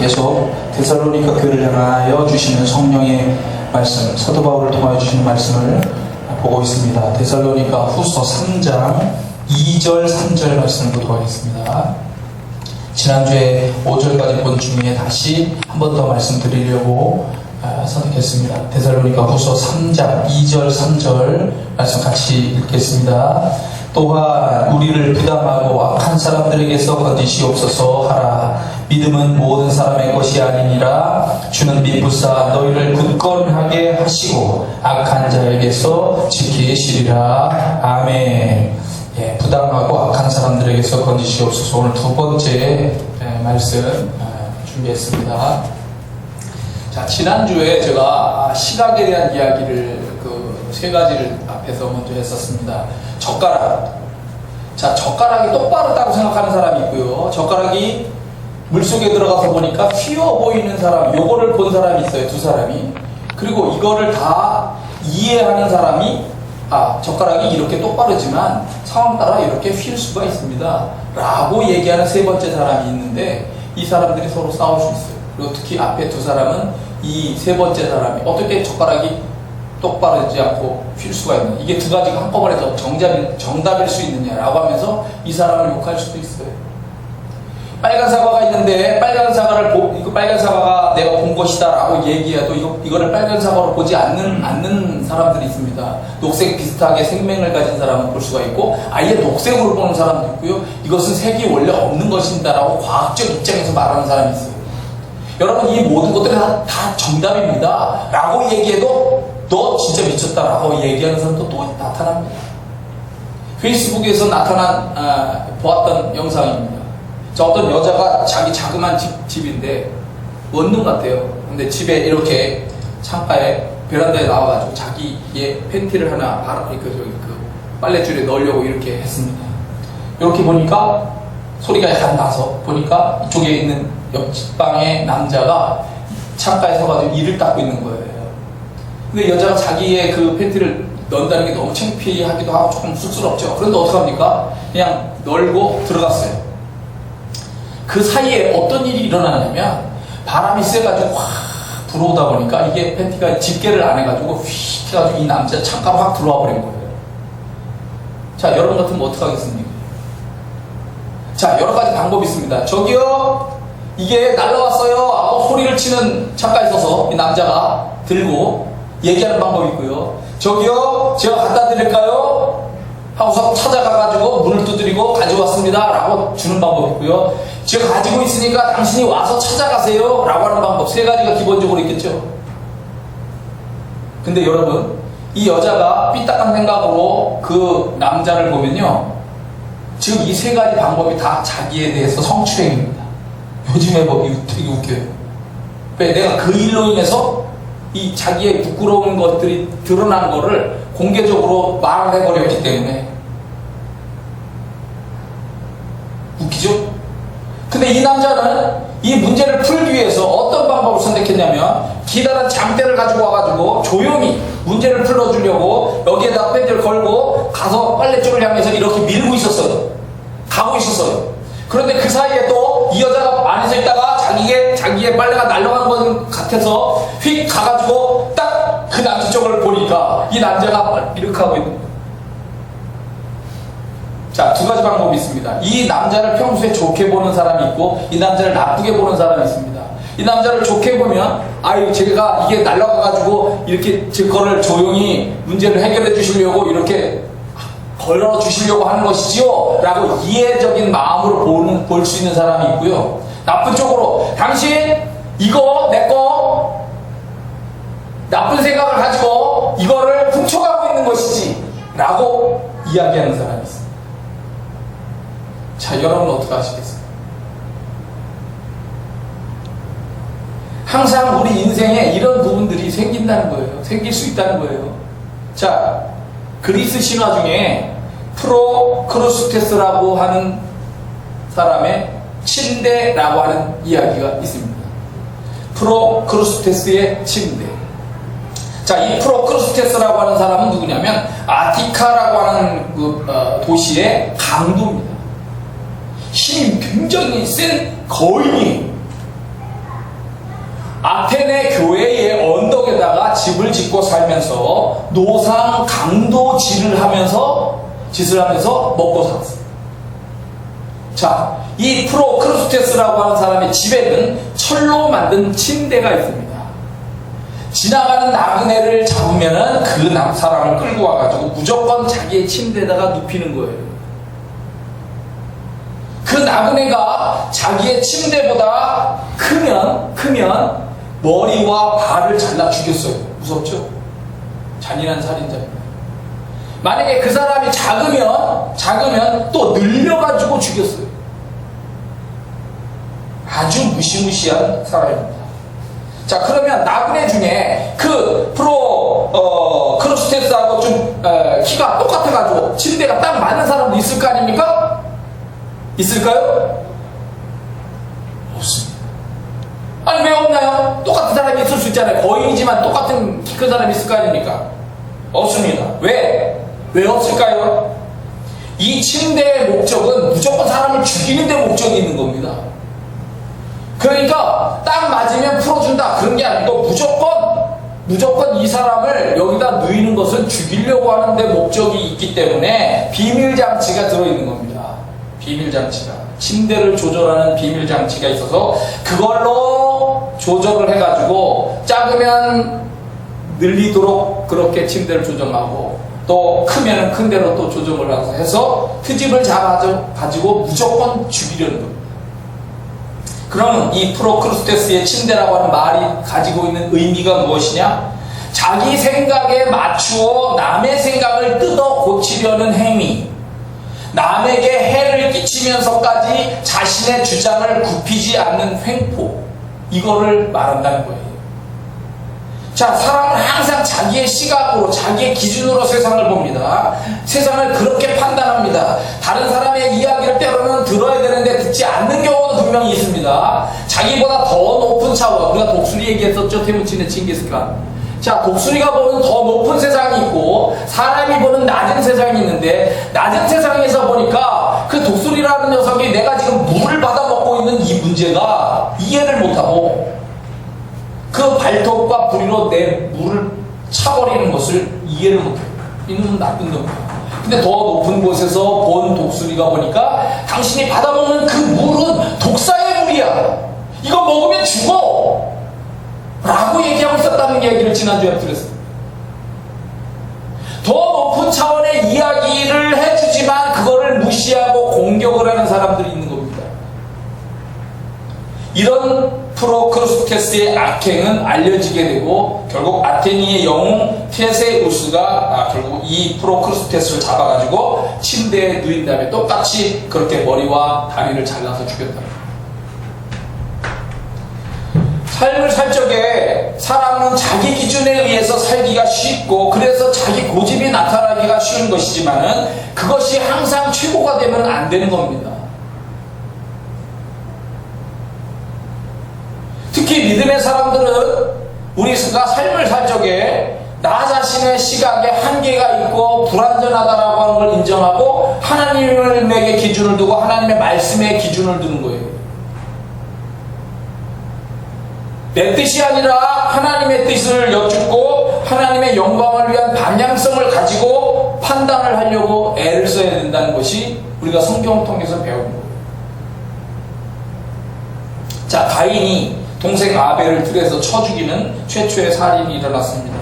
계속 데살로니가 교회를 향하여 주시는 성령의 말씀, 사도 바울을 통하여 주시는 말씀을 보고 있습니다. 데살로니가 후서 3장 2절 3절 말씀을 보도록 하겠습니다. 지난주에 5절까지 본 중에 다시 한 번 더 말씀드리려고 선택했습니다. 데살로니가 후서 3장 2절 3절 말씀 같이 읽겠습니다. 또한 우리를 부담하고 악한 사람들에게서 건지시옵소서 하라. 믿음은 모든 사람의 것이 아니니라. 주는 미쁘사 너희를 굳건하게 하시고 악한 자에게서 지키시리라. 아멘. 부당하고 악한 사람들에게서 건지시옵소서. 오늘 두 번째 말씀 준비했습니다. 자, 지난주에 제가 시각에 대한 이야기를 세 가지를 앞에서 먼저 했었습니다. 젓가락. 자, 젓가락이 똑바르다고 생각하는 사람이 있고요. 젓가락이 물속에 들어가서 보니까 휘어 보이는 사람, 요거를 본 사람이 있어요. 두 사람이. 그리고 이거를 다 이해하는 사람이 젓가락이 이렇게 똑바르지만 상황 따라 이렇게 휠 수가 있습니다 라고 얘기하는 세 번째 사람이 있는데, 이 사람들이 서로 싸울 수 있어요. 그리고 특히 앞에 두 사람은 이 세 번째 사람이 어떻게 젓가락이 똑바르지 않고 휠 수가 있느냐, 이게 두 가지가 한꺼번에 더 정답일 수 있느냐라고 하면서 이 사람을 욕할 수도 있어요. 빨간 사과가 있는데 빨간 사과가 내가 본 것이다 라고 얘기해도 이거를 빨간 사과로 보지 않는 사람들이 있습니다. 녹색 비슷하게 생명을 가진 사람은 볼 수가 있고, 아예 녹색으로 보는 사람도 있고요. 이것은 색이 원래 없는 것입니다 라고 과학적 입장에서 말하는 사람이 있어요. 여러분, 이 모든 것들이 다 정답입니다 라고 얘기해도 너 진짜 미쳤다 라고 얘기하는 사람도 또 나타납니다. 페이스북에서 보았던 영상입니다. 자, 어떤 여자가 자기 자그마한 집인데 원룸 같아요. 근데 집에 이렇게 창가에 베란다에 나와가지고 자기의 팬티를 하나 빨래줄에 넣으려고 이렇게 했습니다. 이렇게 보니까 소리가 약간 나서 보니까 이쪽에 있는 옆방의 남자가 창가에 서가지고 이를 닦고 있는 거예요. 근데 여자가 자기의 그 팬티를 넣는다는 게 너무 창피하기도 하고 조금 쑥스럽죠. 그런데 어떡합니까? 그냥 널고 들어갔어요. 그 사이에 어떤 일이 일어나냐면, 바람이 세가지고 확 들어오다 보니까 이게 팬티가 집게를 안 해가지고 휙 해가지고 이 남자 창가로 확 들어와 버린 거예요. 자, 여러분 같으면 어떡하겠습니까? 자, 여러 가지 방법이 있습니다. 저기요, 이게 날라왔어요 하고 소리를 치는 창가에 서서 이 남자가 들고 얘기하는 방법이 있고요. 저기요, 제가 갖다 드릴까요? 하고서 찾아가가지고 문을 두드리고 가져왔습니다 라고 주는 방법이 있고요. 제가 가지고 있으니까 당신이 와서 찾아가세요 라고 하는 방법, 세 가지가 기본적으로 있겠죠. 근데 여러분, 이 여자가 삐딱한 생각으로 그 남자를 보면요, 지금 이 세 가지 방법이 다 자기에 대해서 성추행입니다. 요즘의 법이 되게 웃겨요. 왜? 내가 그 일로 인해서 이 자기의 부끄러운 것들이 드러난 거를 공개적으로 말을 해버렸기 때문에. 웃기죠? 근데 이 남자는 이 문제를 풀기 위해서 어떤 방법을 선택했냐면, 기다란 장대를 가지고 와가지고 조용히 문제를 풀어주려고 여기에다 밴드를 걸고 가서 빨래줄을 향해서 이렇게 밀고 있었어요. 가고 있었어요. 그런데 그 사이에 또 이 여자가 안에서 있다가 자기의 빨래가 날아가는 것 같아서 휙 가가지고 딱 그 남자 쪽을 보니까 이 남자가 이렇게 하고 있는 거예요. 자, 두 가지 방법이 있습니다. 이 남자를 평소에 좋게 보는 사람이 있고, 이 남자를 나쁘게 보는 사람이 있습니다. 이 남자를 좋게 보면, 제가 이게 날아가가지고 이렇게 제 거를 조용히 문제를 해결해 주시려고 이렇게 걸어주시려고 하는 것이지요 라고 이해적인 마음으로 볼 수 있는 사람이 있고요. 나쁜 쪽으로, 당신 이거 내거 나쁜 생각을 가지고 이거를 훔쳐가고 있는 것이지 라고 이야기하는 사람이 있습니다. 자, 여러분 어떻게 하시겠어요? 항상 우리 인생에 이런 부분들이 생긴다는 거예요. 생길 수 있다는 거예요. 자, 그리스 신화 중에 프로크루스테스라고 하는 사람의 침대라고 하는 이야기가 있습니다. 프로크루스테스의 침대. 자, 이 프로크루스테스라고 하는 사람은 누구냐면 아티카라고 하는 도시의 강도입니다. 힘이 굉장히 센 거인이에요. 집을 짓고 살면서 노상 강도질을 하면서 먹고 살았어요. 자, 이 프로크루스테스라고 하는 사람의 집에는 철로 만든 침대가 있습니다. 지나가는 나그네를 잡으면은 그 사람을 끌고 와가지고 무조건 자기의 침대에다가 눕히는 거예요. 그 나그네가 자기의 침대보다 크면 머리와 발을 잘라 죽였어요. 무섭죠? 잔인한 살인자입니다. 만약에 그 사람이 작으면 또 늘려가지고 죽였어요. 아주 무시무시한 사람입니다. 자, 그러면 나그네 중에 그 크루스테스하고 좀 키가 똑같아가지고 침대가 딱 맞는 사람도 있을 거 아닙니까? 있을까요? 없습니다. 아니, 왜 없나요? 똑같은 사람이 있을 수 있잖아요. 거인이지만 똑같은 키 큰 사람이 있을 거 아닙니까? 없습니다. 왜 없을까요? 이 침대의 목적은 무조건 사람을 죽이는 데 목적이 있는 겁니다. 그러니까 딱 맞으면 풀어준다 그런 게 아니고 무조건 이 사람을 여기다 누이는 것은 죽이려고 하는데 목적이 있기 때문에 비밀장치가 들어있는 겁니다. 비밀장치가, 침대를 조절하는 비밀장치가 있어서 그걸로 조절을 해가지고 작으면 늘리도록 그렇게 침대를 조정하고 또 크면은 큰 대로 또 조정을 해서 트집을 잡아가지고 무조건 죽이려는 겁니다. 그럼 이 프로크루스테스의 침대라고 하는 말이 가지고 있는 의미가 무엇이냐? 자기 생각에 맞추어 남의 생각을 뜯어 고치려는 행위, 남에게 해를 끼치면서까지 자신의 주장을 굽히지 않는 횡포, 이거를 말한다는 거예요. 자, 사람은 항상 자기의 시각으로, 자기의 기준으로 세상을 봅니다. 세상을 그렇게 판단합니다. 다른 사람의 이야기를 때로는 들어야 되는데 듣지 않는 경우도 분명히 있습니다. 자기보다 더 높은 차원, 우리가 독수리 얘기했었죠. 테무친의 칭기스칸. 자, 독수리가 보는 더 높은 세상이 있고 사람이 보는 낮은 세상이 있는데, 낮은 세상에서 보니까 그 독수리라는 녀석이 내가 지금 물을 받아먹고 있는 이 문제가 이해를 못하고 그 발톱과 부리로 내 물을 차버리는 것을 이해를 못해요. 이놈은 나쁜 놈이야. 근데 더 높은 곳에서 본 독수리가 보니까 당신이 받아먹는 그 물은 독사의 물이야. 이거 먹으면 죽어! 라고 얘기하고 있었다는 이야기를 지난주에 드렸습니다. 더 높은 차원의 이야기를 해주지만 그거를 무시하고 공격을 하는 사람들이 있는 겁니다. 이런 프로크루스테스의 악행은 알려지게 되고 결국 아테니의 영웅 테세우스가 결국 이 프로크루스테스를 잡아가지고 침대에 누인 다음에 똑같이 그렇게 머리와 다리를 잘라서 죽였다. 삶을 살 적에 사람은 자기 기준에 의해서 살기가 쉽고 그래서 자기 고집이 나타나기가 쉬운 것이지만은 그것이 항상 최고가 되면 안 되는 겁니다. 특히 믿음의 사람들은 우리가 삶을 살 적에 나 자신의 시각에 한계가 있고 불완전하다라고 하는 걸 인정하고 하나님에게 기준을 두고 하나님의 말씀에 기준을 두는 거예요. 내 뜻이 아니라 하나님의 뜻을 여쭙고 하나님의 영광을 위한 방향성을 가지고 판단을 하려고 애를 써야 된다는 것이 우리가 성경을 통해서 배우는 거예요. 자, 가인이 동생 아벨을 들에서 쳐 죽이는 최초의 살인이 일어났습니다.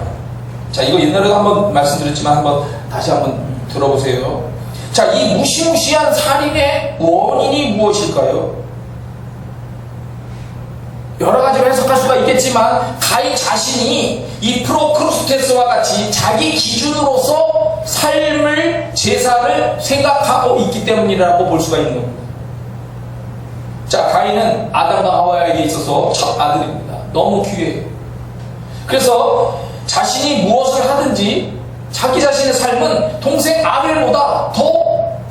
자, 이거 옛날에도 한번 말씀드렸지만 다시 한번 들어보세요. 자, 이 무시무시한 살인의 원인이 무엇일까요? 여러 가지로 해석할 수가 있겠지만 가인 자신이 이 프로크루스테스와 같이 자기 기준으로서 삶을, 제사를 생각하고 있기 때문이라고 볼 수가 있는 겁니다. 자, 가인은 아담과 하와에게 있어서 첫 아들입니다. 너무 귀해요. 그래서 자신이 무엇을 하든지 자기 자신의 삶은 동생 아벨보다 더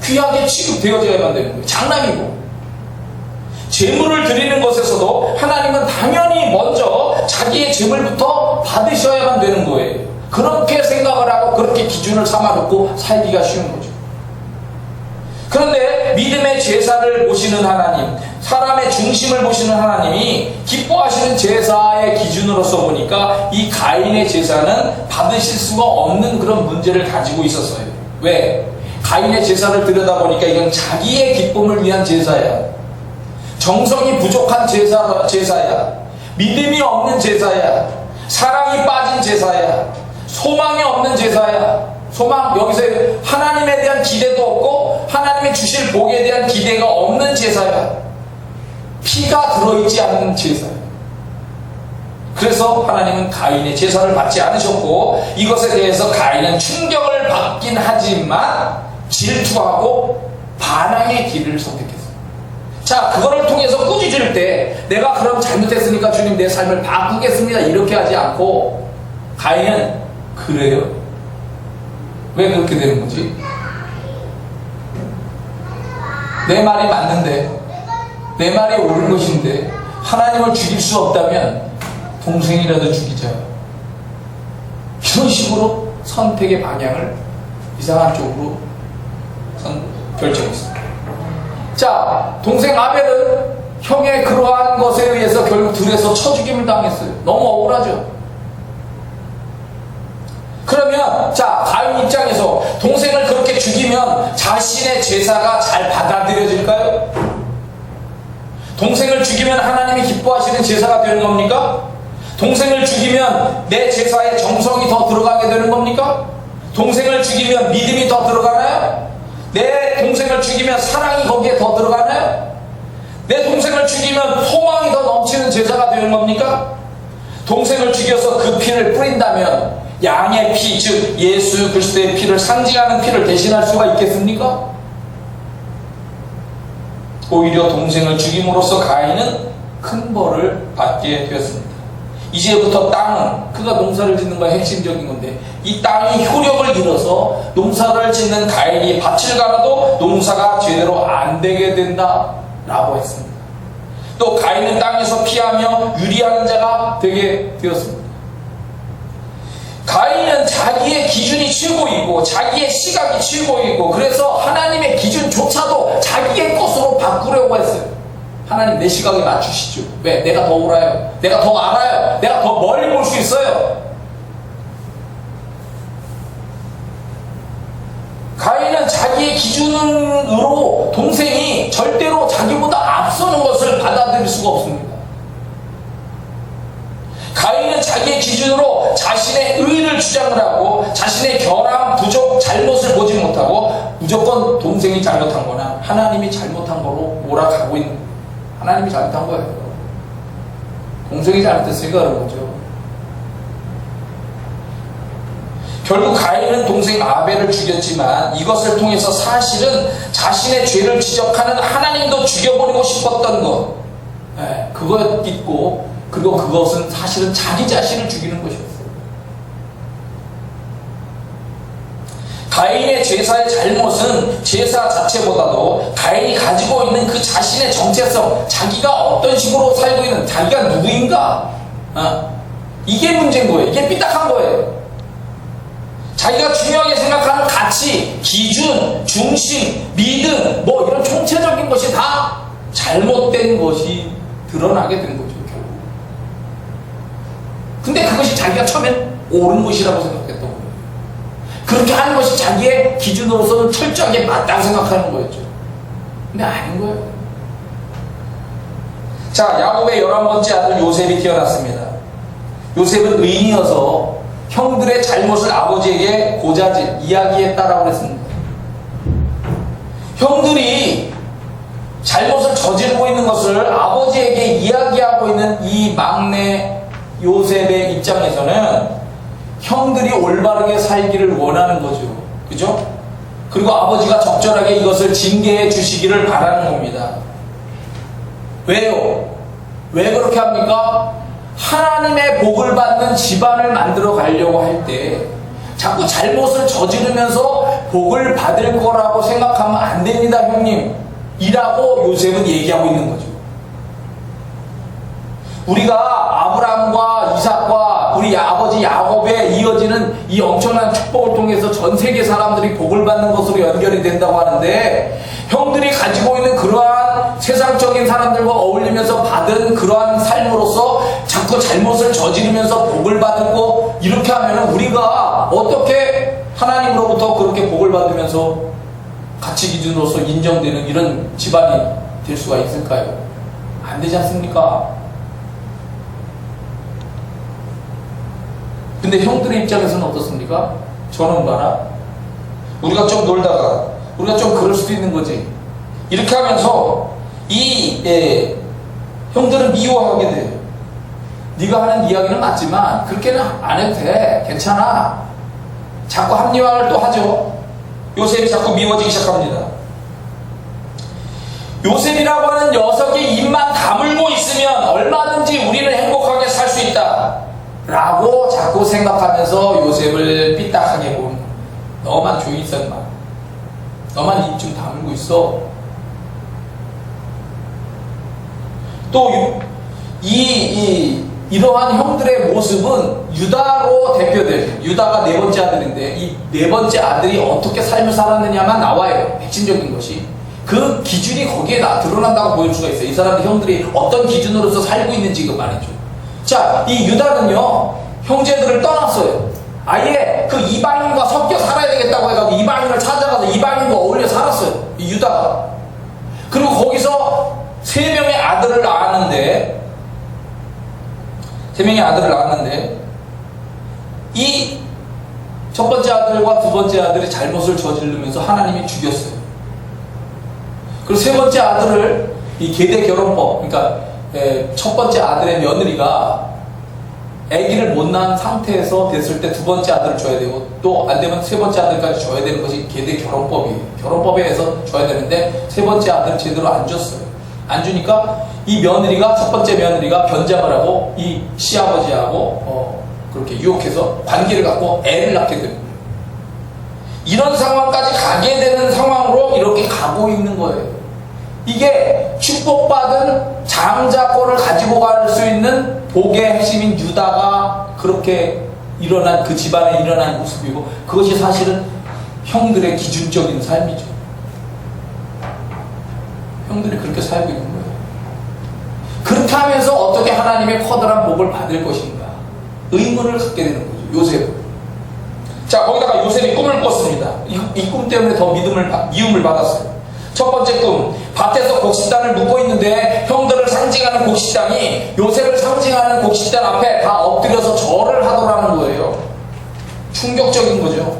귀하게 취급되어져야만 되는 거예요. 장남이고. 제물을 드리는 것에서도 하나님은 당연히 먼저 자기의 제물부터 받으셔야만 되는 거예요. 그렇게 생각을 하고 그렇게 기준을 삼아놓고 살기가 쉬운 거죠. 그런데 믿음의 제사를 보시는 하나님, 사람의 중심을 보시는 하나님이 기뻐하시는 기뻐하시는 제사의 기준으로서 보니까 이 가인의 제사는 받으실 수가 없는 그런 문제를 가지고 있었어요. 왜? 가인의 제사를 들여다보니까 이건 자기의 기쁨을 위한 제사야. 정성이 부족한 제사야. 믿음이 없는 제사야. 사랑이 빠진 제사야. 소망이 없는 제사야. 여기서 하나님에 대한 기대도 없고 하나님이 주실 복에 대한 기대가 없는 제사야. 피가 들어있지 않는 제사야. 그래서 하나님은 가인의 제사를 받지 않으셨고, 이것에 대해서 가인은 충격을 받긴 하지만 질투하고 반항의 길을 선택했어요. 자, 그거를 통해서 꾸짖을 때 내가 그럼 잘못했으니까 주님 내 삶을 바꾸겠습니다 이렇게 하지 않고, 가인은 그래요? 왜 그렇게 되는 거지? 내 말이 맞는데, 내 말이 옳은 것인데 하나님을 죽일 수 없다면 동생이라도 죽이자. 이런 식으로 선택의 방향을 이상한 쪽으로 결정했습니다. 자, 동생 아벨은 형의 그러한 것에 의해서 결국 들에서 쳐 죽임을 당했어요. 너무 억울하죠. 그러면 자, 가인 입장에서 동생을 그렇게 죽이면 자신의 제사가 잘 받아들여질까요? 동생을 죽이면 하나님이 기뻐하시는 제사가 되는 겁니까? 동생을 죽이면 내 제사에 정성이 더 들어가게 되는 겁니까? 동생을 죽이면 믿음이 더 들어가나요? 내 동생을 죽이면 사랑이 거기에 더 들어가나요? 내 동생을 죽이면 소망이 더 넘치는 제사가 되는 겁니까? 동생을 죽여서 그 피를 뿌린다면 양의 피, 즉 예수 그리스도의 피를 상징하는 피를 대신할 수가 있겠습니까? 오히려 동생을 죽임으로써 가인은 큰 벌을 받게 되었습니다. 이제부터 땅은, 그가 농사를 짓는 건 핵심적인 건데, 이 땅이 효력을 잃어서 농사를 짓는 가인이 밭을 갈아도 농사가 제대로 안 되게 된다 라고 했습니다. 또 가인은 땅에서 피하며 유리하는 자가 되게 되었습니다. 가인은 자기의 기준이 최고이고 자기의 시각이 최고이고, 그래서 하나님의 기준조차도 자기의 것으로 바꾸려고 했어요. 하나님 내 시각에 맞추시죠. 왜? 내가 더 옳아요. 내가 더 알아요. 내가 더 멀리 볼 수 있어요. 가인은 자기의 기준으로 동생이 절대로 자기보다 앞서는 것을 받아들일 수가 없습니다. 가인은 자기의 기준으로 자신의 의를 주장을 하고 자신의 결함, 부족, 잘못을 보지 못하고 무조건 동생이 잘못한 거나 하나님이 잘못한 거로 몰아가고 있는 거예요. 하나님이 잘못한 거예요. 동생이 잘못했으니까 그런 거죠. 결국 가인은 동생 아벨을 죽였지만 이것을 통해서 사실은 자신의 죄를 지적하는 하나님도 죽여버리고 싶었던 것, 그거 잊고, 그리고 그것은 사실은 자기 자신을 죽이는 것이었어요. 가인의 제사의 잘못은 제사 자체보다도 가인이 가지고 있는 그 자신의 정체성, 자기가 어떤 식으로 살고 있는, 자기가 누구인가, 이게 문제인 거예요. 이게 삐딱한 거예요. 자기가 중요하게 생각하는 가치, 기준, 중심, 믿음, 뭐 이런 총체적인 것이 다 잘못된 것이 드러나게 된 거죠, 결국. 근데 그것이 자기가 처음엔 옳은 것이라고 생각했던 거예요. 그렇게 하는 것이 자기의 기준으로서는 철저하게 맞다고 생각하는 거였죠. 근데 아닌 거예요. 자, 야곱의 11번째 아들 요셉이 태어났습니다. 요셉은 의인이어서 형들의 잘못을 아버지에게 고자질, 이야기했다라고 했습니다. 형들이 잘못을 저지르고 있는 것을 아버지에게 이야기하고 있는 이 막내 요셉의 입장에서는 형들이 올바르게 살기를 원하는 거죠. 그죠? 그리고 아버지가 적절하게 이것을 징계해 주시기를 바라는 겁니다. 왜요? 왜 그렇게 합니까? 하나님의 복을 받는 집안을 만들어 가려고 할 때 자꾸 잘못을 저지르면서 복을 받을 거라고 생각하면 안 됩니다, 형님. 이라고 요셉은 얘기하고 있는 거죠. 우리가 아브라함과 이삭과 우리 아버지 야곱에 이어지는 이 엄청난 축복을 통해서 전 세계 사람들이 복을 받는 것으로 연결이 된다고 하는데, 형들이 가지고 있는 그러한 세상적인 사람들과 어울리면서 받은 그러한 삶으로서 자꾸 잘못을 저지르면서 복을 받고 이렇게 하면 우리가 어떻게 하나님으로부터 그렇게 복을 받으면서 가치 기준으로서 인정되는 이런 집안이 될 수가 있을까요? 안 되지 않습니까? 근데 형들의 입장에서는 어떻습니까? 저놈 봐라. 우리가 좀 놀다가 우리가 좀 그럴 수도 있는 거지. 이렇게 하면서 형들은 미워하게 돼요. 네가 하는 이야기는 맞지만 그렇게는 안 해도 돼. 괜찮아. 자꾸 합리화를 또 하죠. 요셉이 자꾸 미워지기 시작합니다. 요셉이라고 하는 녀석이 입만 다물고 있으면 얼마든지 우리는 행복하게 살 수 있다 라고 자꾸 생각하면서 요셉을 삐딱하게 본. 너만 조용히 있어 인마. 너만 입 좀 다물고 있어. 또 이러한 형들의 모습은 유다로 대표돼요. 유다가 네 번째 아들인데 이 네 번째 아들이 어떻게 삶을 살았느냐만 나와요. 핵심적인 것이. 그 기준이 거기에 드러난다고 보일 수가 있어요. 이 사람들 형들이 어떤 기준으로서 살고 있는지 그 말이죠. 자, 이 유다는요, 형제들을 떠났어요. 아예 그 이방인과 섞여 살아야 되겠다고 해가지고 이방인을 찾아가서 이방인과 어울려 살았어요. 이 유다가. 그리고 거기서 세 명의 아들을 낳았는데 이 첫 번째 아들과 두 번째 아들이 잘못을 저지르면서 하나님이 죽였어요. 그리고 세 번째 아들을 이 계대 결혼법, 그러니까 첫 번째 아들의 며느리가 아기를 못 낳은 상태에서 됐을 때 두 번째 아들을 줘야 되고 또 안 되면 세 번째 아들까지 줘야 되는 것이 계대 결혼법이에요. 결혼법에 의해서 줘야 되는데 세 번째 아들을 제대로 안 줬어요. 안 주니까 이 며느리가 첫 번째 며느리가 변장을 하고 이 시아버지하고 그렇게 유혹해서 관계를 갖고 애를 낳게 됩니다. 이런 상황까지 가게 되는 상황으로 이렇게 가고 있는 거예요. 이게 축복받은 장자권을 가지고 갈 수 있는 복의 핵심인 유다가 그렇게 일어난 그 집안에 일어난 모습이고 그것이 사실은 형들의 기준적인 삶이죠. 형들이 그렇게 살고 있는 거예요. 그렇게 하면서 어떻게 하나님의 커다란 복을 받을 것인가 의문을 갖게 되는 거죠. 요셉. 자, 거기다가 요셉이 꿈을 꿨습니다. 이 꿈 때문에 더 미움을 받았어요. 첫 번째 꿈, 밭에서 곡식단을 묶고 있는데 형들을 상징하는 곡식단이 요셉을 상징하는 곡식단 앞에 다 엎드려서 절을 하더라는 거예요. 충격적인 거죠.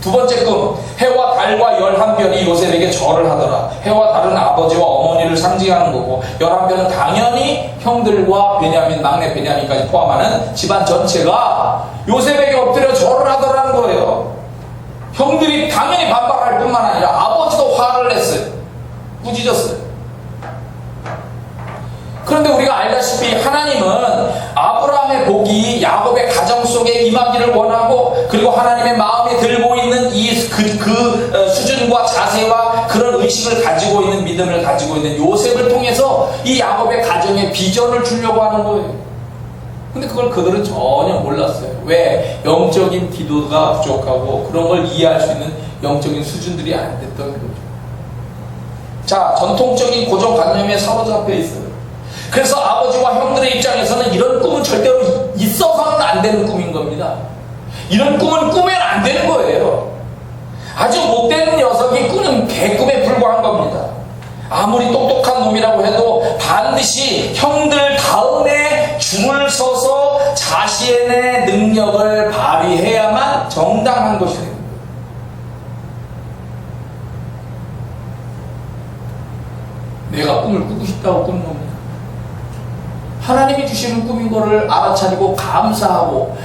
두 번째 꿈, 해와 달과 11별이 요셉에게 절을 하더라. 해와 달은 아버지와 어머니를 상징하는 거고 11별은 당연히 형들과 베냐민, 막내 베냐민까지 포함하는 집안 전체가 요셉에게 엎드려 절을 하더라는 거예요. 형들이 당연히 반발할 뿐만 아니라 아버지도 화를 냈어요. 꾸짖었어요. 그런데 우리가 알다시피 하나님은 아브라함의 복이 야곱의 가정 속에 임하기를 원하고 그리고 하나님의 마음에 들고 있는 그 수준과 자세와 그런 의식을 가지고 있는 믿음을 가지고 있는 요셉을 통해서 이 야곱의 가정에 비전을 주려고 하는 거예요. 근데 그걸 그들은 전혀 몰랐어요. 왜? 영적인 기도가 부족하고 그런 걸 이해할 수 있는 영적인 수준들이 안 됐던 거죠. 자, 전통적인 고정관념에 사로잡혀 있어요. 그래서 아버지와 형들의 입장에서는 이런 꿈은 절대로 있어서는 안 되는 꿈인 겁니다. 이런 꿈은 꾸면 안 되는 거예요. 아주 못된 녀석이 꾸는 개꿈에 불과한 겁니다. 아무리 똑똑한 놈이라고 해도 반드시 형들 다음에 줄을 서서 자신의 능력을 발휘해야만 정당한 것이 됩니다. 내가 꿈을 꾸고 싶다고 꾸는 겁니다. 하나님이 주시는 꿈인 거를 알아차리고 감사하고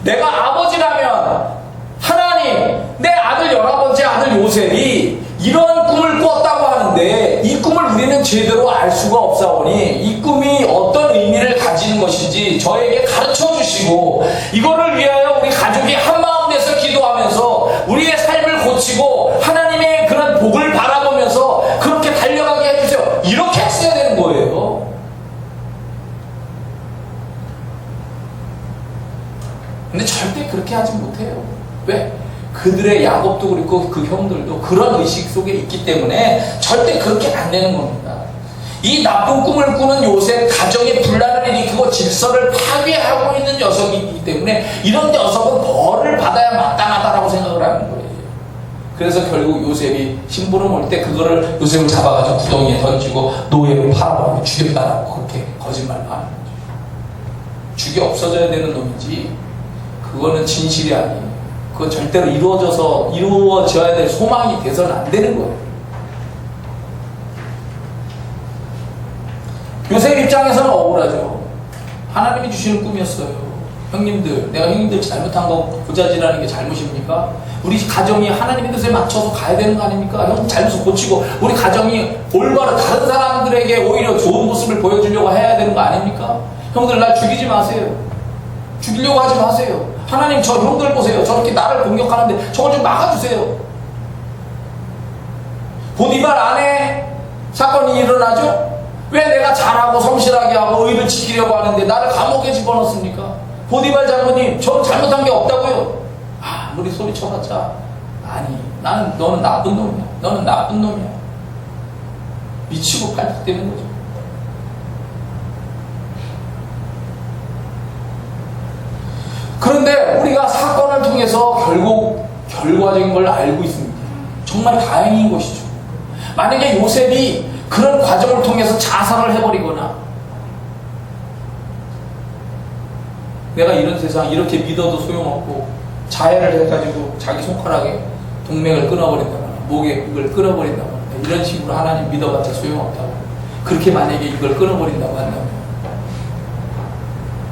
내가 아버지라면 하나님 내 아들 11번째 아들 요셉이 이런 꿈을 꿨다고 하는데 이 꿈을 우리는 제대로 알 수가 없사오니 이 꿈이 어떤 의미를 가지는 것인지 저에게 가르쳐 주시고 이거를 위하여 우리 가족이 한마음 돼서 기도하면서 우리의 삶을 고치고 하나님의 그런 복을 바라보면서 그렇게 달려가게 해주세요. 이렇게 했어야 되는 거예요. 근데 절대 그렇게 하지 못해요. 왜? 그들의 야곱도 그렇고 그 형들도 그런 의식 속에 있기 때문에 절대 그렇게 안 되는 겁니다. 이 나쁜 꿈을 꾸는 요셉 가정의 분란을 일으키고 질서를 파괴하고 있는 녀석이기 때문에 이런 녀석은 벌을 받아야 마땅하다라고 생각을 하는 거예요. 그래서 결국 요셉이 심부름 올 때 그거를 요셉을 잡아가지고 구덩이에 던지고 노예로 팔아버리고 죽였다라고 그렇게 거짓말을 하는 거죠. 죽이 없어져야 되는 놈이지 그거는 진실이 아니에요. 그건 절대로 이루어져야 될 소망이 돼서는 안 되는 거예요. 요셉 입장에서는 억울하죠. 하나님이 주시는 꿈이었어요. 형님들, 내가 형님들 잘못한 거 고자질하는 게 잘못입니까? 우리 가정이 하나님의 뜻에 맞춰서 가야 되는 거 아닙니까? 형 잘못을 고치고 우리 가정이 올바로 다른 사람들에게 오히려 좋은 모습을 보여주려고 해야 되는 거 아닙니까? 형들 날 죽이지 마세요. 죽이려고 하지 마세요. 하나님 저 형들 보세요. 저렇게 나를 공격하는데 저걸 좀 막아주세요. 보디발 아내 사건이 일어나죠? 왜 내가 잘하고 성실하게 하고 의를 지키려고 하는데 나를 감옥에 집어넣습니까? 보디발 장모님, 전 잘못한 게 없다고요. 아무리 소리쳐봤자 아니, 너는 나쁜 놈이야. 너는 나쁜 놈이야. 미치고 팔딱대는 거죠. 그런데 우리가 사건을 통해서 결국 결과적인 걸 알고 있습니다. 정말 다행인 것이죠. 만약에 요셉이 그런 과정을 통해서 자살을 해버리거나 내가 이런 세상 이렇게 믿어도 소용없고 자해를 해가지고 자기 손가락에 동맥을 끊어버린다거나 목에 이걸 끊어버린다거나 이런 식으로 하나님 믿어봤자 소용없다고 그렇게 만약에 이걸 끊어버린다고 한다면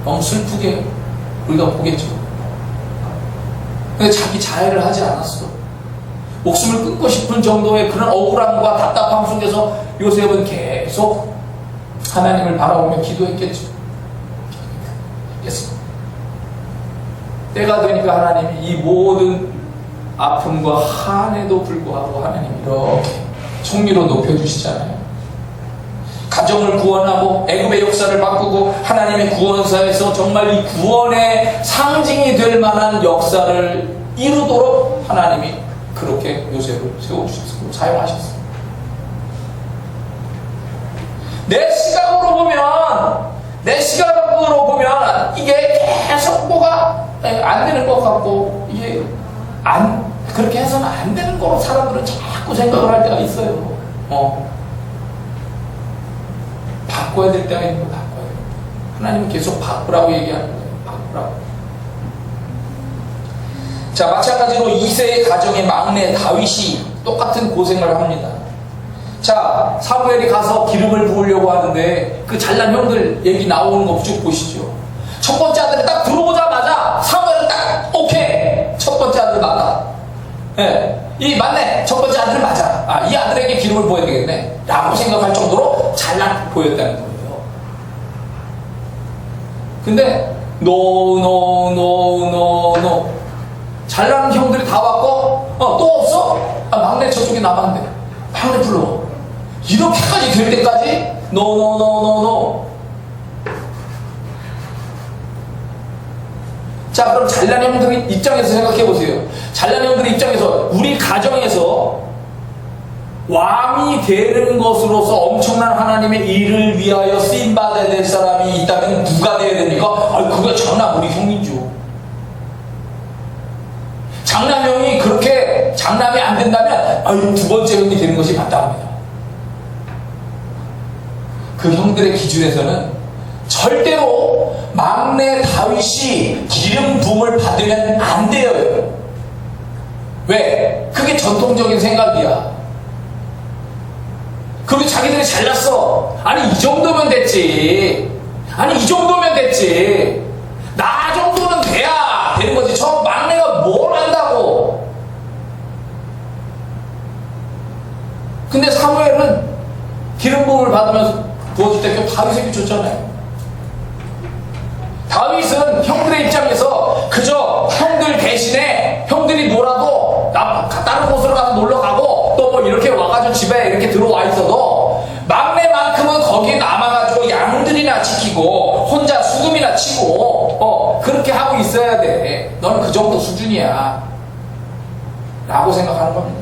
너무 슬프게 우리가 보겠죠. 근데 자기 자해를 하지 않았어. 목숨을 끊고 싶은 정도의 그런 억울함과 답답함 속에서 요셉은 계속 하나님을 바라보며 기도했겠죠. 때가 되니까 하나님이 이 모든 아픔과 한에도 불구하고 하나님이 이렇게 총리로 높여주시잖아요. 가정을 구원하고 애굽의 역사를 바꾸고 하나님의 구원사에서 정말 이 구원의 상징이 될 만한 역사를 이루도록 하나님이 그렇게 요셉을 세워주셨고 사용하셨어요. 내 시각으로 보면 이게 계속 뭐가 안 되는 것 같고 이게 그렇게 해서는 안 되는 거로 사람들은 자꾸 생각을 할 때가 있어요. 바꿔야 될 때가 있는 거 바꿔야 돼요. 하나님은 계속 바꾸라고 얘기하는 거예요. 바꾸라고. 자, 마찬가지로 2세의 가정의 막내 다윗이 똑같은 고생을 합니다. 자, 사무엘이 가서 기름을 부으려고 하는데 그 잘난 형들 얘기 나오는 거 쭉 보시죠. 첫 번째 아들이 딱 들어오자마자 사무엘은 딱 오케이, 첫 번째 아들 맞다. 이 맞네, 첫 번째 아들 맞아. 이 아들에게 기름을 부어야 되겠네 라고 생각할 정도로 잘난 보였다는 거예요. 근데 노 잘난 형들이 다 왔고 또 없어? 막내 저쪽에 남았는데 막내 불러. 이렇게까지 될 때까지 노. 자, 그럼 잘난 형들 입장에서 생각해 보세요. 잘난 형들 입장에서 우리 가정에서 왕이 되는 것으로서 엄청난 하나님의 일을 위하여 쓰임받아야 될 사람이 있다면 누가 되어야 됩니까? 그게 장남 우리 형이죠. 장남 형이 그렇게 장남이 안 된다면 두 번째 형이 되는 것이 마땅합니다. 그 형들의 기준에서는 절대로 막내 다윗이 기름 부음을 받으면 안 돼요. 왜? 그게 전통적인 생각이야. 그리고 자기들이 잘났어. 이 정도면 됐지. 이 정도면 됐지. 나 정도는 돼야 되는 거지. 저 막내가 뭘 안다고. 근데 사무엘은 기름 부음을 받으면서 부어줄 때 다윗에게 줬잖아요. 다윗은 형들의 입장에서 그저 형들 대신에 형들이 놀아도 다른 곳으로 가서 놀러 가고 또 뭐 이렇게 와가지고 집에 이렇게 들어와 있어도 막내만큼은 거기에 남아가지고 양들이나 지키고 혼자 수금이나 치고 그렇게 하고 있어야 돼. 너는 그 정도 수준이야 라고 생각하는 겁니다.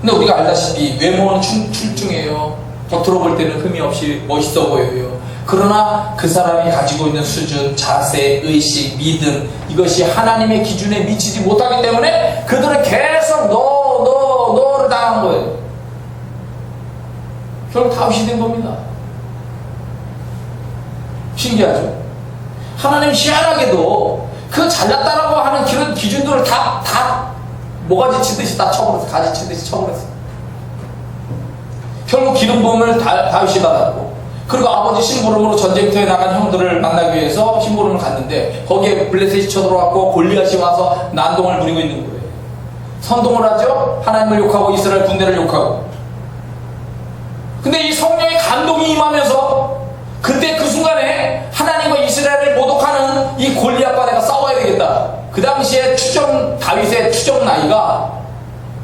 근데 우리가 알다시피 외모는 출중해요. 겉으로 볼 때는 흠이 없이 멋있어 보여요. 그러나 그 사람이 가지고 있는 수준, 자세, 의식, 믿음, 이것이 하나님의 기준에 미치지 못하기 때문에 그들은 계속 너를 당한 거예요. 결국 다윗이 된 겁니다. 신기하죠? 하나님 희한하게도 그 잘났다라고 하는 그런 기준들을 다 모가지 치듯이 다 쳐버렸어. 가지 치듯이 쳐버렸어. 결국 기름 부음을 다윗이 받았고, 그리고 아버지 심부름으로 전쟁터에 나간 형들을 만나기 위해서 심부름을 갔는데 거기에 블레셋이 쳐들어왔고 골리앗이 와서 난동을 부리고 있는 거예요. 선동을 하죠. 하나님을 욕하고 이스라엘 군대를 욕하고. 근데 이 성령의 감동이 임하면서 그때 그 순간에 하나님과 이스라엘을 모독하는 이 골리앗과 내가 싸워야 되겠다. 그 당시에 다윗의 추정 나이가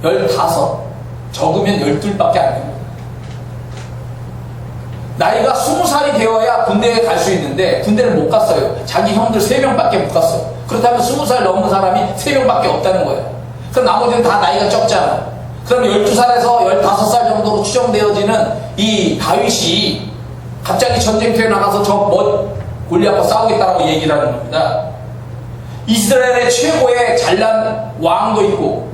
15, 적으면 12밖에 안 됩니다. 나이가 20살이 되어야 군대에 갈 수 있는데 군대를 못 갔어요. 자기 형들 3명밖에 못 갔어요. 그렇다면 20살 넘은 사람이 3명밖에 없다는 거예요. 그럼 나머지는 다 나이가 적잖아. 그럼 12살에서 15살 정도로 추정되어지는 이 다윗이 갑자기 전쟁터에 나가서 골리앗과 싸우겠다라고 얘기를 하는 겁니다. 이스라엘의 최고의 잘난 왕도 있고,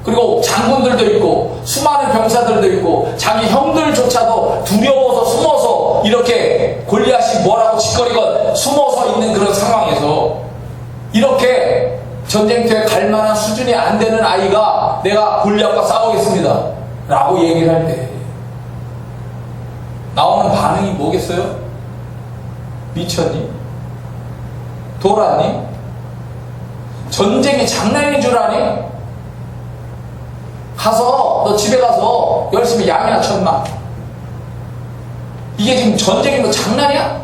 그리고 장군들도 있고, 수많은 병사들도 있고, 자기 형들조차도 두려워서 숨어서 이렇게 골리앗이 뭐라고 짓거리건 숨어서 있는 그런 상황에서 이렇게 전쟁터에 갈 만한 수준이 안 되는 아이가 내가 골리앗과 싸우겠습니다 라고 얘기를 할 때 나오는 반응이 뭐겠어요? 미쳤니? 돌았니? 전쟁이 장난인 줄 아니? 너 집에 가서 열심히 양이나 쳤나? 이게 지금 전쟁이 뭐 장난이야?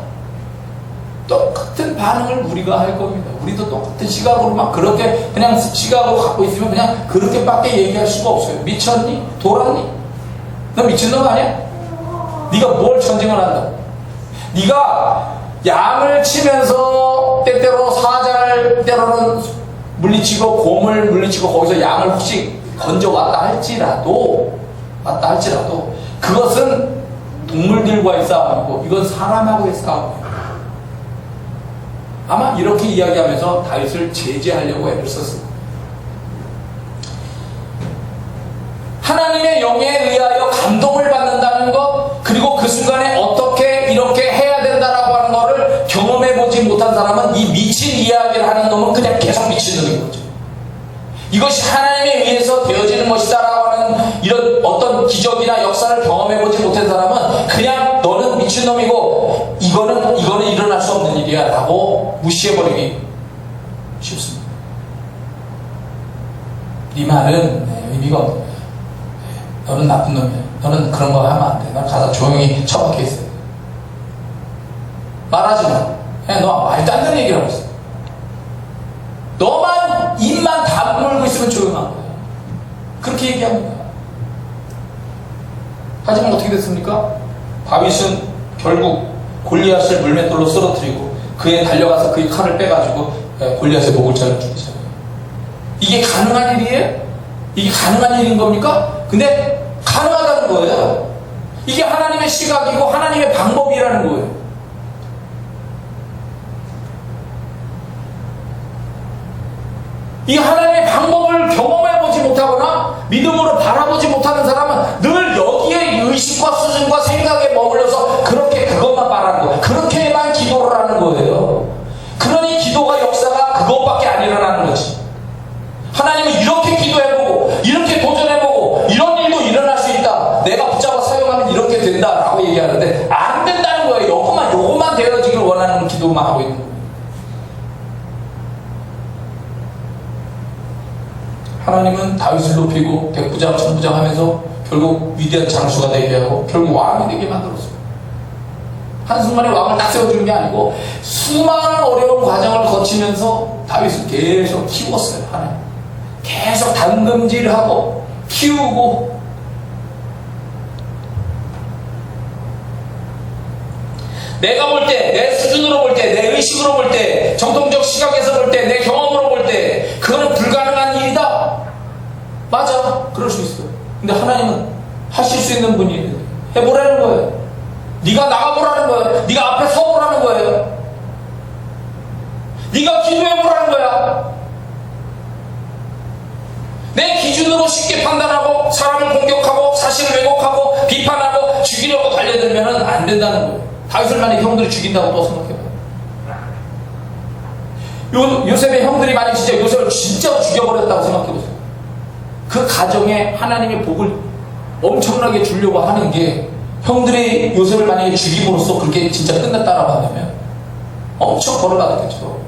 똑같은 반응을 우리가 할 겁니다. 우리도 똑같은 시각으로 막 그렇게 그냥 시각으로 갖고 있으면 그냥 그렇게밖에 얘기할 수가 없어요. 미쳤니? 돌았니? 너 미친놈 아니야? 네가 뭘 전쟁을 한다? 네가 양을 치면서 때때로 사자를 때로는 물리치고 곰을 물리치고 거기서 양을 혹시 건져왔다 할지라도 그것은 동물들과의 싸움이고 이건 사람하고의 싸움이에요. 아마 이렇게 이야기하면서 다윗을 제재하려고 애를 썼습니다. 하나님의 영에 의하여 감동을 받는다는 것, 그리고 그 순간에 어떻게 이렇게 해야 된다라고 하는 것을 경험해보지 못한 사람은 이 미친 이야기를 하는 놈은 그냥 계속 미친놈인 거죠. 이것이 하나님에 의해서 되어지는 것이다라고 하는 이런 어떤 기적이나 역사를 경험해보지 못한 사람은 그냥 너는 미친놈이고 이거는 일어날 수 없는 일이야 라고 무시해버리기 쉽습니다. 네 말은 의미가 없는 거야. 너는 나쁜 놈이야. 너는 그런 거 하면 안 돼. 넌 가서 조용히 처박혀 있어. 말하지 마. 그냥 너 말도 안 되는 얘기를 하고 있어. 너만 입만 다물고 있으면 조용한 거야. 그렇게 얘기합니다. 하지만 어떻게 됐습니까? 다윗은 결국 골리앗을 물맷돌로 쓰러뜨리고 그에 달려가서 그의 칼을 빼가지고 골리앗의 목을 자르 죽이잖아요. 이게 가능한 일이에요? 이게 가능한 일인 겁니까? 근데 가능하다는 거예요. 이게 하나님의 시각이고 하나님의 방법이라는 거예요. 이 하나님의 방법을 경험해보지 못하거나 믿음으로 바라보지 못하는 사람은 늘 여기에 의식과 수준과 생각에 머물러서 그렇게 그것만 말하는 거예요. 그렇게만 기도를 하는 거예요. 그러니 기도가 역사가 그것밖에 안 일어나는 거지. 하나님은 이렇게 기도해보고 이렇게 도전해보고 이런 일도 일어날 수 있다. 내가 붙잡아 사용하면 이렇게 된다라고 얘기하는데 안 된다는 거예요. 요것만 되어지길 원하는 기도만 하고 있는 거예요. 하나님은 다윗을 높이고 백부장 천부장 하면서 결국 위대한 장수가 되게 하고 결국 왕이 되게 만들었어요. 한순간에 왕을 딱 세워주는 게 아니고 수많은 어려운 과정을 거치면서 다윗을 계속 키웠어요. 하나님 계속 담금질하고 키우고. 내가 볼 때, 내 수준으로 볼 때, 내 의식으로 볼 때, 정통적 시각에서 볼 때, 내 경험으로 볼 때 그거는 불가능한 일이다. 맞아, 그럴 수 있어요. 근데 하나님은 하실 수 있는 분이 해보라는 거예요. 네가 나가보라는 거예요. 네가 앞에 서보라는 거예요. 네가 기도해보라는 거야. 내 기준으로 쉽게 판단하고 사람을 공격하고 사실을 왜곡하고 비판하고 죽이려고 달려들면 안 된다는 거예요. 다윗을 만약 형들이 죽인다고 또 생각해봐요. 요셉의 형들이 만약 진짜 요셉을 진짜로 죽여버렸다고 생각해보세요. 그 가정에 하나님의 복을 엄청나게 주려고 하는 게 형들이 요셉을 만약에 죽임으로써 그렇게 진짜 끝났다라고 한다면 엄청 벌어받았겠죠.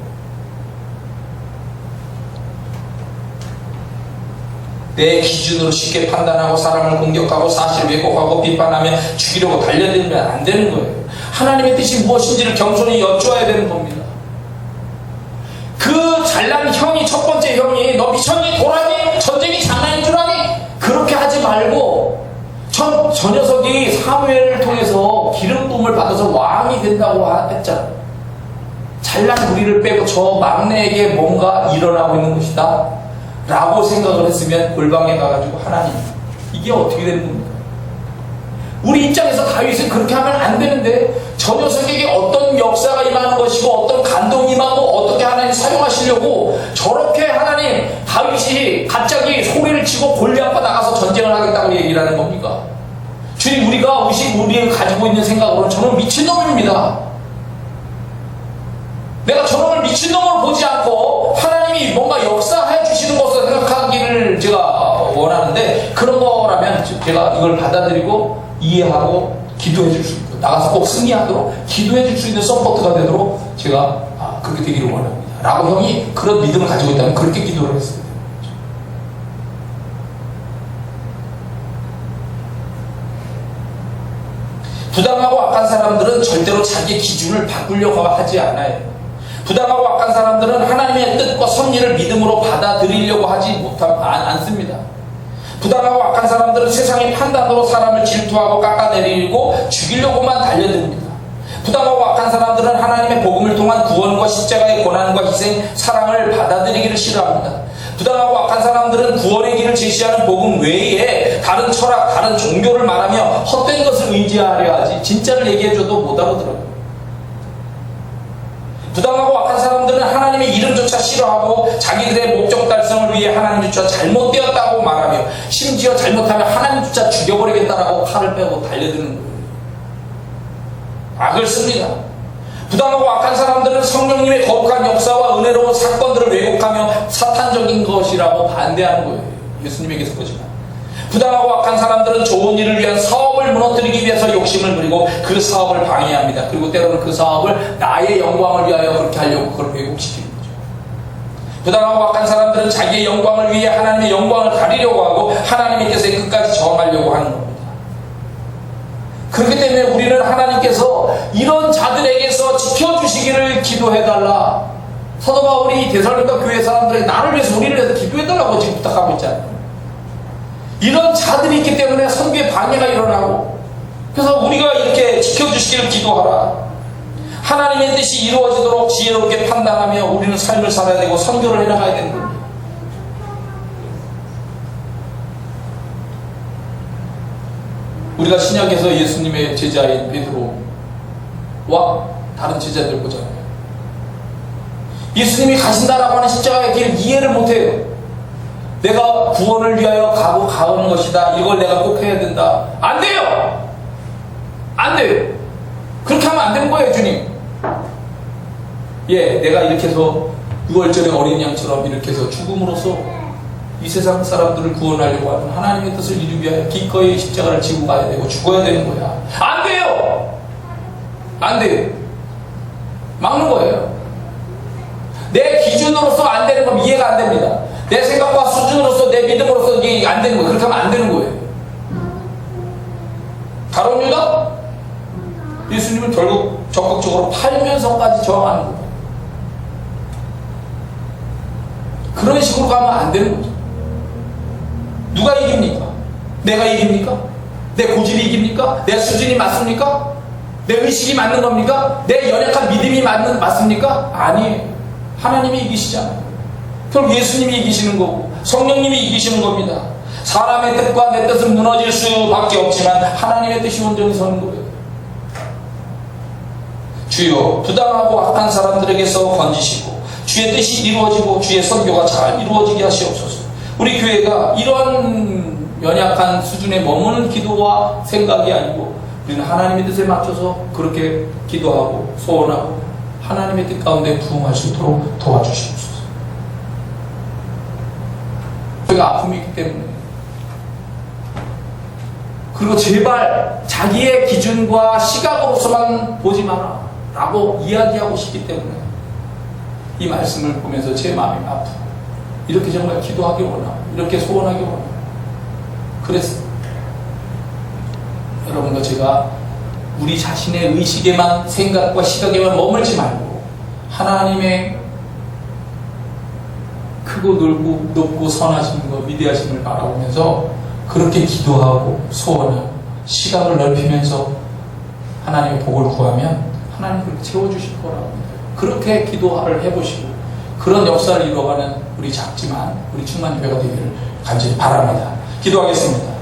내 기준으로 쉽게 판단하고 사람을 공격하고 사실을 왜곡하고 비판하며 죽이려고 달려들면 안 되는 거예요. 하나님의 뜻이 무엇인지를 겸손히 여쭈어야 되는 겁니다. 그 잘난 형이, 첫 번째 형이 너 미쳤니? 도라니? 전쟁이 장난인 줄 아니? 그렇게 하지 말고 저 녀석이 사무엘을 통해서 기름 부음을 받아서 왕이 된다고 했잖아. 잘난 우리를 빼고 저 막내에게 뭔가 일어나고 있는 것이다 라고 생각을 했으면 골방에 가가지고 하나님 이게 어떻게 되는 겁니까? 우리 입장에서 다윗은 그렇게 하면 안 되는데 저 녀석에게 어떤 역사가 임하는 것이고 어떤 감동이 임하고 어떻게 하나님 사용하시려고 저렇게 하나님 다윗이 갑자기 소리를 치고 골리앗과 나가서 전쟁을 하겠다고 얘기를 하는 겁니까? 주님, 우리가 가지고 있는 생각으로는 저는 미친놈입니다. 내가 저놈을 미친놈으로 보지 않고 하나님이 뭔가 역사해 주시는 것을 생각하기를 제가 원하는데, 그런 거라면 제가 이걸 받아들이고 이해하고 기도해 줄 수 있고 나가서 꼭 승리하도록 기도해 줄 수 있는 서포트가 되도록 제가 그렇게 되기를 원합니다 라고 형이 그런 믿음을 가지고 있다면 그렇게 기도를 했어요. 부당하고 악한 사람들은 절대로 자기 기준을 바꾸려고 하지 않아요. 부당하고 악한 사람들은 하나님의 뜻과 섭리를 믿음으로 받아들이려고 하지 않습니다. 부당하고 악한 사람들은 세상의 판단으로 사람을 질투하고 깎아내리고 죽이려고만 달려듭니다. 부당하고 악한 사람들은 하나님의 복음을 통한 구원과 십자가의 고난과 희생, 사랑을 받아들이기를 싫어합니다. 부당하고 악한 사람들은 구원의 길을 제시하는 복음 외에 다른 철학, 다른 종교를 말하며 헛된 것을 의지하려 하지 진짜를 얘기해줘도 못 알아들어요. 부당하고 악한 사람들은 하나님의 이름조차 싫어하고 자기들의 목적 달성을 위해 하나님조차 잘못되었다고 말하며 심지어 잘못하면 하나님조차 죽여버리겠다라고 칼을 빼고 달려드는 거예요. 악을 씁니다. 부당하고 악한 사람들은 성령님의 거룩한 역사와 은혜로운 사건들을 왜곡하며 사탄적인 것이라고 반대하는 거예요. 예수님에게서 보지만 부당하고 악한 사람들은 좋은 일을 위한 사업을 무너뜨리기 위해서 욕심을 부리고 그 사업을 방해합니다. 그리고 때로는 그 사업을 나의 영광을 위하여 그렇게 하려고 그걸 왜곡시키는 거죠. 부당하고 악한 사람들은 자기의 영광을 위해 하나님의 영광을 가리려고 하고 하나님의 뜻에 끝까지 저항하려고 하는 겁니다. 그렇기 때문에 우리는 하나님께서 이런 자들에게서 지켜주시기를 기도해달라. 사도 바울이 데살로니가 교회 사람들에게 나를 위해서 우리를 위해서 기도해달라고 지금 부탁하고 있잖아요. 이런 자들이 있기 때문에 선교에 방해가 일어나고, 그래서 우리가 이렇게 지켜주시기를 기도하라. 하나님의 뜻이 이루어지도록 지혜롭게 판단하며 우리는 삶을 살아야 되고 선교를 해나가야 되는 겁니다. 우리가 신약에서 예수님의 제자인 베드로와 다른 제자들 보잖아요. 예수님이 가신다라고 하는 십자가의 길을 이해를 못해요. 내가 구원을 위하여 가는 것이다. 이걸 내가 꼭 해야 된다. 안 돼요! 안 돼요! 그렇게 하면 안 되는 거예요, 주님. 예, 내가 이렇게 해서 6월절에 어린 양처럼 이렇게 해서 죽음으로써 이 세상 사람들을 구원하려고 하는 하나님의 뜻을 이루기 위하여 기꺼이 십자가를 지고 가야 되고 죽어야 되는 거야. 안 돼요! 안 돼요. 막는 거예요. 내 기준으로서 안 되는 건 이해가 안 됩니다. 내 생각과 수준으로서 내 믿음으로서 이게 안 되는 거예요. 그렇게 하면 안 되는 거예요. 가룟 유다? 예수님은 결국 적극적으로 팔면서까지 저항하는 거예요. 그런 식으로 가면 안 되는 거죠. 누가 이깁니까? 내가 이깁니까? 내 고집이 이깁니까? 내 수준이 맞습니까? 내 의식이 맞는 겁니까? 내 연약한 믿음이 맞습니까? 아니에요. 하나님이 이기시잖아요. 그럼 예수님이 이기시는 거고 성령님이 이기시는 겁니다. 사람의 뜻과 내 뜻은 무너질 수밖에 없지만 하나님의 뜻이 온전히 서는 거예요. 주여 부당하고 악한 사람들에게서 건지시고 주의 뜻이 이루어지고 주의 선교가 잘 이루어지게 하시옵소서. 우리 교회가 이런 연약한 수준에 머무는 기도와 생각이 아니고 우리는 하나님의 뜻에 맞춰서 그렇게 기도하고 소원하고 하나님의 뜻 가운데 부응할 수 있도록 도와주시옵소서. 우리가 아픔이 있기 때문에, 그리고 제발 자기의 기준과 시각으로서만 보지 마라 라고 이야기하고 싶기 때문에 이 말씀을 보면서 제 마음이 아프고 이렇게 정말 기도하기 원하고 이렇게 소원하기 원하고 그랬어요. 여러분과 제가 우리 자신의 의식에만, 생각과 시각에만 머물지 말고 하나님의 크고 높고 선하신 것, 위대하심을 바라보면서 그렇게 기도하고 소원하고 시각을 넓히면서 하나님의 복을 구하면 하나님 그렇게 채워주실 거라고 그렇게 기도를 해보시고 그런 역사를 이루어가는 우리 작지만 우리 충만교회가 되기를 간절히 바랍니다. 기도하겠습니다.